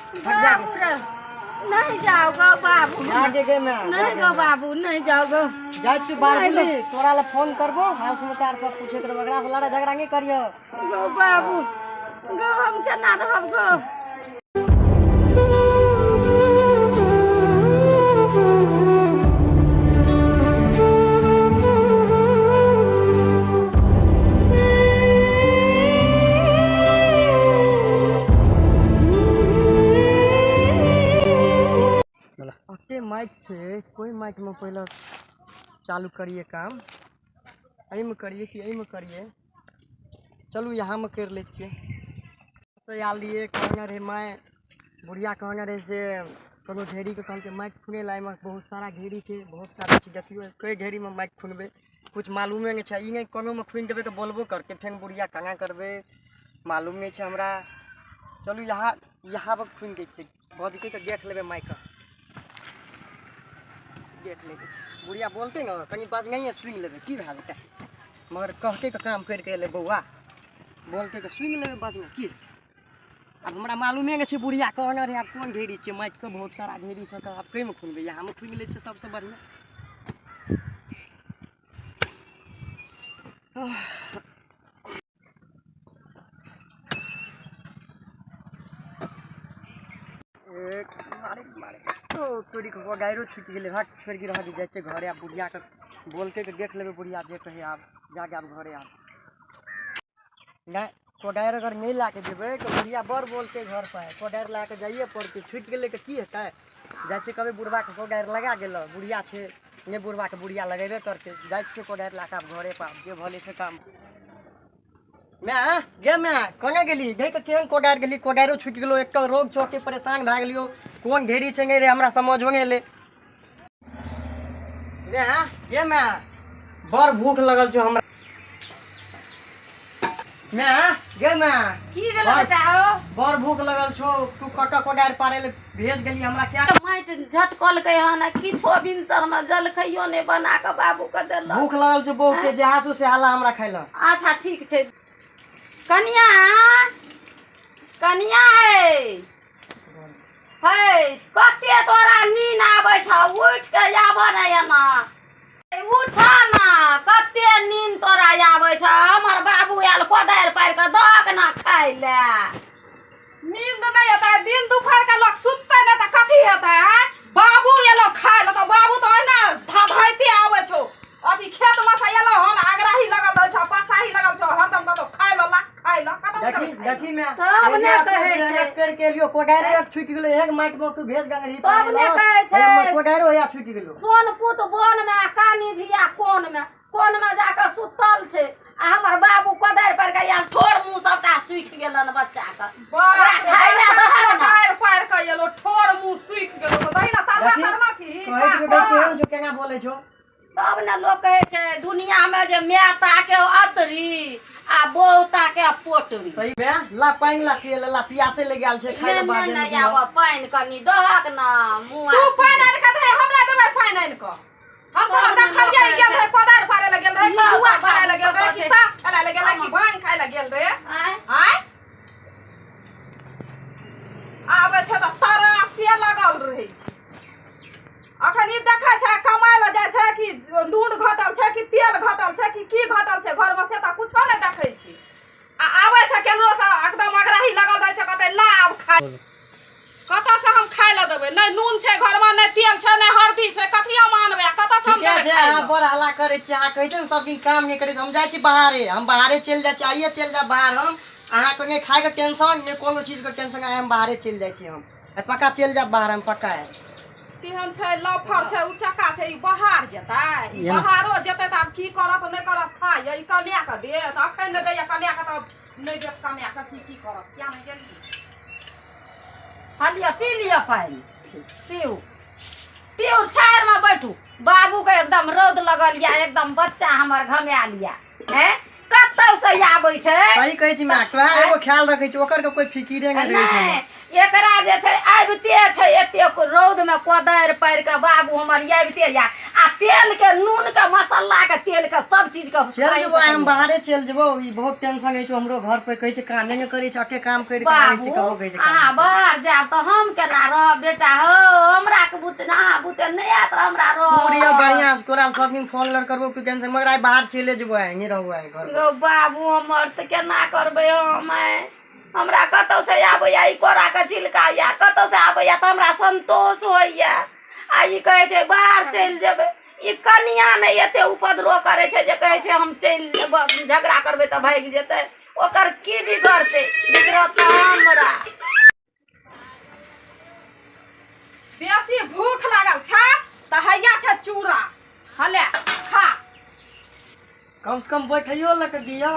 बाबू रे नहीं जाओ गो बाबू आगे गए मैं नहीं गो बाबू नहीं जाओ गो जाय तू बारगुली तोरा ला फोन करबो हाल समाचार सब पूछे कर बगड़ा से लड़ा झगड़ा नहीं करियो गो बाबू गो हम केना रहब गो माइक से कोई माइक में पहले चालू करिए काम यही में करिए कि यही में करिए चलू यहाँ में कर ले तो आल लिए कहना रहे मैं बुढ़िया कहना रहे से कोनो ढेरी के कहते माइक खुने ला में बहुत सारा घेरी के बहुत सारा चीज देखियो कई ढेरी में माइक खुनबे कुछ मालूमे नहीं है ये कोनो में खुन देवे तो बोलबो करके फेन बुढ़िया कहाँ करबे मालूम नहीं है हमरा चलू यहाँ यहाँ पर खुन के भौजी के देख लेबे माइक देख ले बुढ़िया बोलते ना कहीं बाज नहीं है सुन लेबे की भए जेतै मगर कहते तो काम करके ले बउआ बोलते तो सुन लेबे बाज में की अब हमरा मालूमे नहीं है बुढ़िया कहना रहे आप कौन ढेरी छे माइक के बहुत सारा ढेरी छै तो आप कई में खुनबे यहाँ में खुन ले छे सबसे बढ़िया एक मारे मारे तो तोरी को गायरो छूट गेले हट छोड़ के रह जाय छे घरे आ बुढ़िया के बोलते के देख लेबे बुढ़िया जे कहे आप जाके आप घरे आप नहीं कोडायर अगर नहीं लाके देबे तो बुढ़िया बर बोलते घर पर कोडायर लाके जाइए पड़ते छूट गेले के की हेतै जाय छे कभी बुढ़वा के कोडायर लगा गेल बुढ़िया छे ने बुढ़वा के बुढ़िया लगेबे करते जाय छे कोडायर लाके आप घरे पर जे भले से काम मैं गे मैं कोने गेली गई तो केहन कोडायर गेली कोडायरो छूट गेलो एक तो रोग छो के परेशान भ गेलियो कोन ढेरी छे रे हमरा समझ में ले रे हां गे मैं बड़ भूख लगल छो हमरा मैं गे मैं की भेल बताओ बड़ भूख लगल छो तू कटा कोडायर पारे ले भेज गेली हमरा क्या माइट झटकल के हन किछो बिनसर में जल खइयो ने बना के बाबू के देल भूख लगल छो बहु के जहासु से हाला हमरा खाइला अच्छा ठीक छे कनिया कनिया है कते तोरा नींद आबै छ उठ के आब ना एना उठा ना कते नींद तोरा आबै छ हमर बाबू आयल कोदारि पार के दक ना खाइ ले नींद नहीं आता दिन दोपहर का लोग सुतते ना त कथी हेतै बाबू एलो खाइ ल त बाबू तो ना धधैते आबै छौ अथी खेत में से एलो हन आगराही लगल रहै छ पसाही लगल छ हरदम कतो खाइ ल ला खाइ ल देखी देखी मैं तब ने कहै छै कर के लियो कोडायरो एक छूट गेलो एक माइक में तू भेज गंगड़ी तब ने कहै छै कोडायरो या छूट गेलो सोन पुत बोन में कानी धिया कोन में जाके सुतल छै आ हमर बाबू कोदारि पर के या ठोर मुंह सबटा सुखि गेलन बच्चा के ओकरा खाइ ले दहर ना पैर पैर के एलो ठोर मुंह सुखि गेलो त दहिना तरवा तरवा थी कहै छै केहन जो केना बोलै छो तब ने लोग कहै छै दुनिया में जे मेता के अतरी आ बहुता के पोटरी सही में ला पानी ला पिए ला पियासे ले गेल छै खाइ नहीं बाद नहीं आब पानि कनी दहक ना मुंह तू पानि आनि के दे हमरा देबै पानि आनि के हम तो देखल जाय गेल रहे कोदारि पारे ले गेल रहे कि जुआ खेलाय ले गेल रहे कि ताश खेलाय ले गेल रहे कि भांग खाय ले गेल रहे आय आबे छै त तरासे लगल रहै छै अखन ई देखै छै कमाय ले जाय छै कि नून घटल छै कि तेल घटल छै कि की घटल छै घर में से त कुछो नै देखै छी आ आबै छै केनरो से एकदम अगराही लगल रहै छै कते लाभ खाय कत से हम खाय ले देबै नै नून छै घर में नै तेल छै नै हरदी छै कथि हम आनबै कत से हम देबै खाय अहाँ बड़ हल्ला करै छी अहाँ कहै छै सब दिन काम नहीं करै हम जाइ छी बाहरे हम बाहरे चल जाइ छी आइए चल जा बाहर हम अहाँ को नहीं खाए के टेंशन नहीं कोनो चीज के टेंशन हम बाहरे चल जाइ छी हम पक्का चल जा बाहर हम पक्का है तिहन छै लफर छै उचक्का छै ई बाहर जेतै ई बाहरो जेतै त आब की करत नै करत खाय ई कमाय के दे त अखन नै दैया कमाय के त नै देत कमाय के की करत क्या नै गेली हलिया पी लिया पानी पीऊ पीऊ छायर में बैठू बाबू के एकदम रौद लगल या एकदम बच्चा हमर घमे लिया हैं कत कतौ से आबै छै सही कहै छी माँ तो एगो ख्याल रखै छी ओकर के कोई फिकिरे नहीं रहै छै नहीं एकरा जे छै आबिते छै एतेक रौद में कोदारि पारि के बाबू हमर आबिते या आ तेल के नून के मसाला के तेल के सब चीज के चल जेबो हम बाहरे चल जेबो ई बहुत टेंशन है छै हमरो घर पे कहै छै कामे नहीं करै छै अके काम कर के आबै छै कहो कहै छै अहाँ बाहर जाब तऽ हम केना रहब बेटा हो हमरा के बुत ना बुते नहीं आत हमरा पूरी रह बढ़िया तोरा सब दिन फोन लड़ करबो कि टेंशन मगर आई बाहर चले जेबो आई नहीं रहबो आई घर गो बाबू हमर तऽ केना करबै हम हमरा कतौ से आबैया ई कोरा के चिलकाया कतौ से आबैया तऽ हमरा संतोष होइया आ ई कहै छै बाहर चलि जेबै ई कनिया नहि एते उपद्रव करे छै जे कहै छै हम चलि जेबै झगड़ा करबै तऽ भागि जेतै ओकर की बिगड़तै बिगड़त हमरा बेसी भूख लागल छै तऽ हैया छै चूड़ा हले खा कम से कम बैठियो लक दिया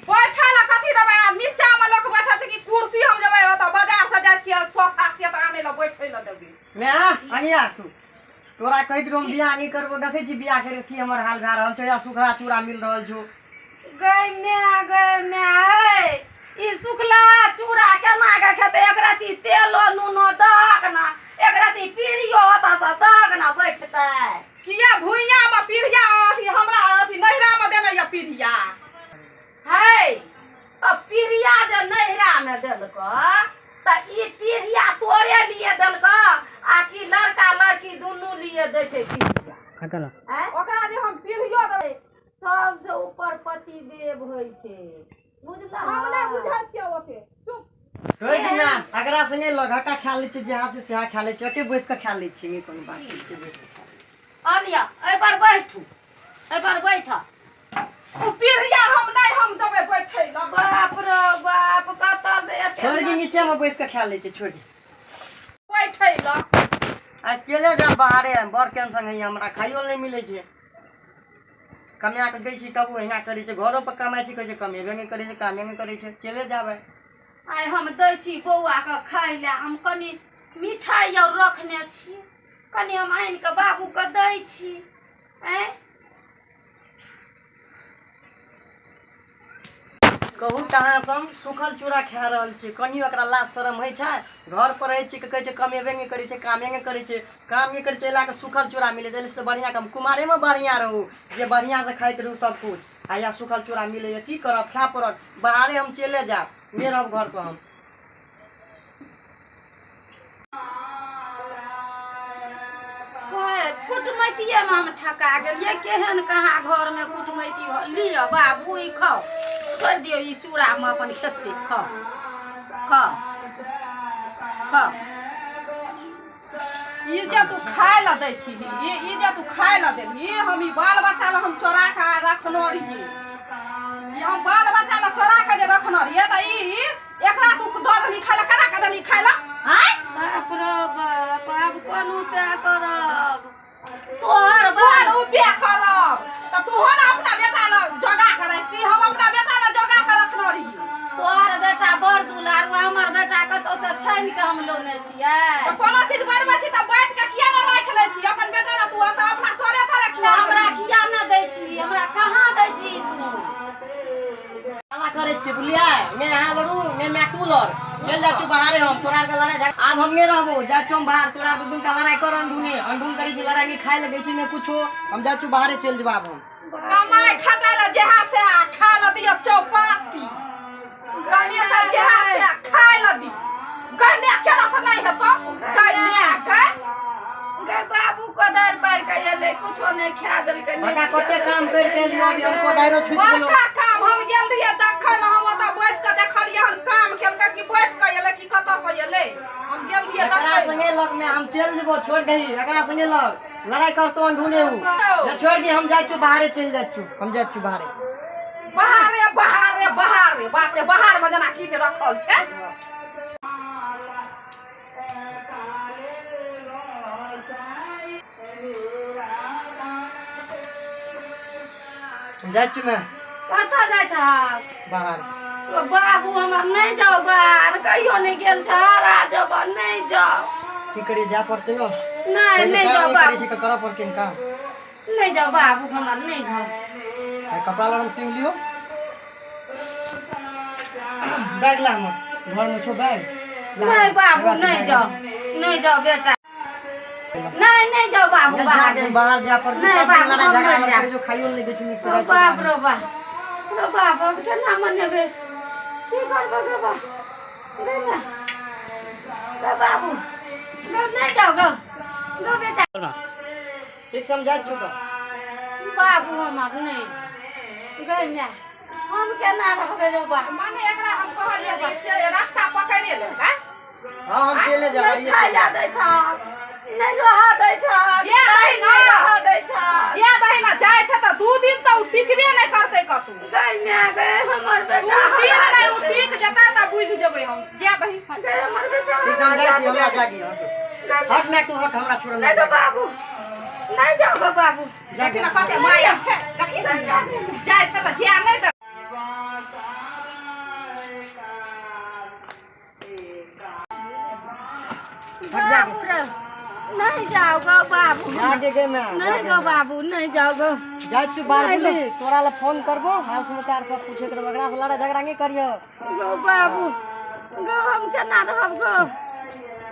बैठा ला कथी देबै नीचा में लोग बैठा छै कि कुर्सी हम जेबै ओतऽ बाजार से जाइ छियै सोफा सेट आनै ला बैठै ला देबै मैं अनिया तू तोरा कहि दियो हम बियाह नहीं करबो देखै छी बियाह करे की हमर हाल भा रहल छै या सुखरा चूड़ा मिल रहल छौ गै माय ई सुखला चूड़ा केना के खेतै एक रती तेलो नूनो दक ना एक रती पीरियो होता से दक ना बैठतै किया भुइया में पीढ़िया अथी हमरा अथी नहिरा में देने या पीढ़िया है तो पीरिया जे नहिरा में देलको तऽ ई पीरिया तोरे लिए देलको आ कि लड़का लड़की दुनू लिए दै छै पीरिया हैं ओकरा जे हम पीढ़ियो देबै सबसे ऊपर पति देव होइ छै बुझला हम नै बुझै छियै ओते चुप कहि दी ना अगरा संगे लगका खा लै छी जहाँ से सेहा खा लै छी एके बैस के खा लै छी नहीं कोनो बात एके बैस के खा लै अनिया एहि पर बैठू एहि पर बैठ ओ पीढ़िया हम नै हम देबै बैठै ला बाप रे बाप कतऽ से एते छोड़ दी नीचे में बैस के खा लै छी छोड़ दी बैठै ला अकेले जा बाहरे बड़ टेंशन है हमरा खाइयो नहीं मिले छै कमाया के दै छी तब ओहिना करै छै घरो पर कमाइ छी कहै छै कमेबे नहीं करै छै कामे नहीं करै छै चले जाबै आइ हम दै छी बौआ के खाइ ले हम कनी मिठाई और रखने छी कनी हम आनि के बाबू के दै छी कहू कहाँ से हम सूखल चूड़ा खा रहल छी कनी ओकरा लाज शरम होइ छै घर पर रहै छी कहै छै कमेबे नहीं करै छै कामे नहीं करै छै काम नहीं करै छै ला के सूखल चूड़ा मिले जल्दी से बढ़िया कम कुमारे में बढ़िया रहू जे बढ़िया से खाइत रहू सब कुछ आ या सूखल चूड़ा मिले की करब खा पड़त बाहरे हम चले जाब नहीं रहब घर पर हम कुटमैतिये में हम ठका गेलियै केहन कहाँ घर में कुटमैती लिअ बाबू ई खाओ छोड़ दियो ई चूड़ा में अपन खेते खाओ खाओ खाओ ई जे तू खाय ला दै छी ई जे तू खाय ला देली हम ई बाल बच्चा ला हम चोरा के रखनो रहिए ई हम बाल बच्चा ला चोरा के जे रखनो रहिए त ई एकरा तू दऽ देली खाय ला केना के देली खाय ला हाय बाप रे बाप आब कोन उपाय करब तोहर बोल बाल उपाय करब त तू हो ना अपना बेटा ला जोगा के रखती हम अपना बेटा ला जोगा के रखनो रहिए तोहर बेटा बड़ दुलारू हमर बेटा कतौ से छानि के हम लोने छियै त कोनो चीज बनबै छी त बैठ के किया ना राख लै छी अपन बेटा ला तू त अपना तोरे तोरे खिया हमरा किया न दै छी हमरा कहाँ दै छी तू काला करे छी बुलिया मैं यहाँ लड़ू मैं तू लड़ चल जा तू बाहरे हम तोरा के लड़ाई झगड़ा अब हम नहीं रहबो जा तुम बाहर तोरा दुन का लड़ाई कर अंडून करी छी लड़ाई नहीं खाए लगे छी नहीं कुछो हम जा तू बाहरे चल जबाब हम कमाई खाता ला जेहा से खा ल दियो चौपाती कमिया से जेहा से खाय ल दी गने केला से नहीं हेतो गने के गे बाबू कोदार पार के एले कुछो नहीं खा देलकै बता कते काम कर के लियो अभी हमको दायरो छूट गेलो बड़का काम हम गेल रहिए देखल हम ओता बैठ के देखलिए हम काम केलकै कि बैठ के एले कि कत से एले हम गेल रहिए एकरा देखल संगे लग में हम चल जेबो छोड़ दही एकरा संगे लग लड़ाई करतो अंडूने हूं ये छोड़ दी हम जाय छु बाहरे चल जाय छु हम जाय छु बाहरे बाहर बाप रे बाहर में जना कीच रखल छै जाय छु मैं कतऽ जाइ छ बाहर बाबू हमर नहीं जाओ बाहर कहियो नहीं गेल छ राजब नहीं जाओ की करी जा पड़ते हो नहीं जाओ बाबू करी छी करा पड़ते का नहीं जाओ बाबू हमर नहीं जाओ कपड़ा लड़ पिन लियो बैग ला मत, घर में छो बैग। नहीं बाबू नहीं जाओ बेटा, नहीं जाओ बाबू जाके बाहर जा पर नहीं सब बाबू, लड़ा हम झगड़ा नहीं कर जो खाइयो नहीं कुछ मिक्स रो बाप रो बाप अब केना मनेबे की करबो गे बा गे ना रो बाबू गो नहीं जाओ गो बेटा ठीक समझा छो बाबू हमर नहीं गे मैं हम केना रहबे रो बा माने एकरा हम कहलिए से रास्ता पकड़े ले का हां हम चले जा नहीं खाइला दै छ नहीं रहा दै छ जे दही ना रहा दै छ जे दही ना जाय छ त 2 दिन त उ टिकबे नहीं करते कतू गे मैं गे हमर 2 बेटा दिन नहीं उ टिक जता त बुझ जेबै हम जे दही गे हमर बेटा ठीक समझा छी हमरा जागी हक ना तू हक हमरा छोड़ नहीं गो बाबू नहीं जाओ गो बाबू देखि ना कते माया छै देखि जाय छ त जे नहीं त बाबू रे नहीं जाओ गो बाबू जाके गए मैं नहीं गो बाबू नहीं जाओ गो जाय तू बाहर बोली तोरा ला फोन करबो हाल समाचार सब पूछे कर बगड़ा से लड़ा झगड़ा नहीं करियो गो बाबू गो हम केना रहब गो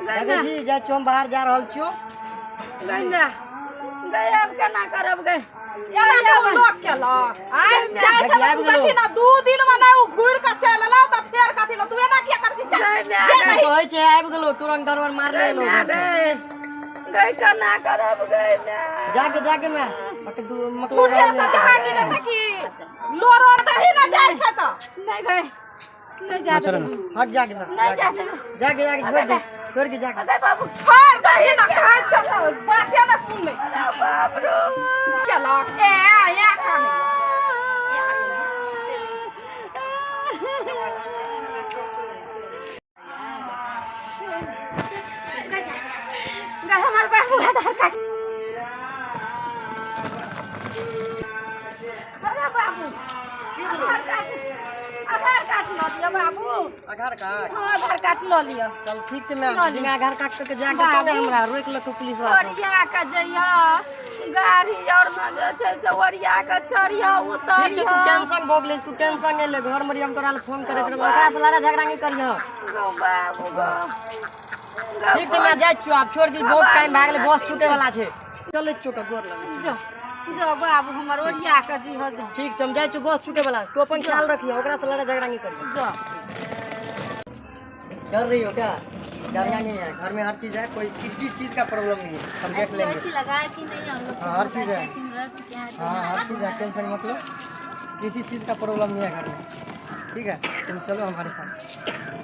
देखै छी जाय हम बाहर जा रहल छियो गंगा गए अब केना करब गए एला तो लोग केला आय जाय छ त देखि ना 2 दिन में ना उ घुर के चल ला त फेर कथि ल तू एना किया करती जा कहै छै आबि गेलो तुरंत दरबार मार ले लो गए गए केना करब गए मैं जाके मैं मतलब छुटे से जहां की देख की लोरो दही ना जाय छ त नहीं गए नहीं जाते हट जाके मैं नहीं जाते जाके छोड़ के जाके गए बाबू छोड़ दही ना कहां छ त बाते ना सुन ले बाप रो केला ए या खाने गए हमारे बाबू आधार कार्ड अरे बाबू आधार कार्ड लो लियो बाबू आधार कार्ड हाँ आधार कार्ड लो लियो चल ठीक छै मैं बिना आधार कार्ड के जाके चले हमरा रोक ल पुलिस वाला ओरिया के जइया गाड़ी और में जे छै से ओरिया के चढ़िया ठीक छै तू उतरिया टेंशन भोग ले तू टेंशन नहीं ले घर में हम तोरा ला फोन करे करबो ओकरा से लड़ा झगड़ा नहीं करियो गो बाबू गो ठीक छै मैं जाय छियो आप छोड़ के बहुत टाइम भाग ले बस छूटे वाला छै चले छियो के गोर लगे जो बाबू हमर ओरिया के जी हो जो ठीक समझाय छु बस छूटे वाला तू अपन ख्याल रखियो ओकरा से लड़ा झगड़ा नहीं करियो जो डर रही हो क्या डरना नहीं है घर में हर चीज है कोई किसी चीज का प्रॉब्लम नहीं है हम देख लेंगे ऐसी लगाए कि नहीं हम लोग हाँ, हर चीज है। ऐसे में रह चुके हैं हाँ हर चीज है टेंशन मत लो किसी चीज का प्रॉब्लम नहीं है घर में ठीक है तुम चलो हमारे साथ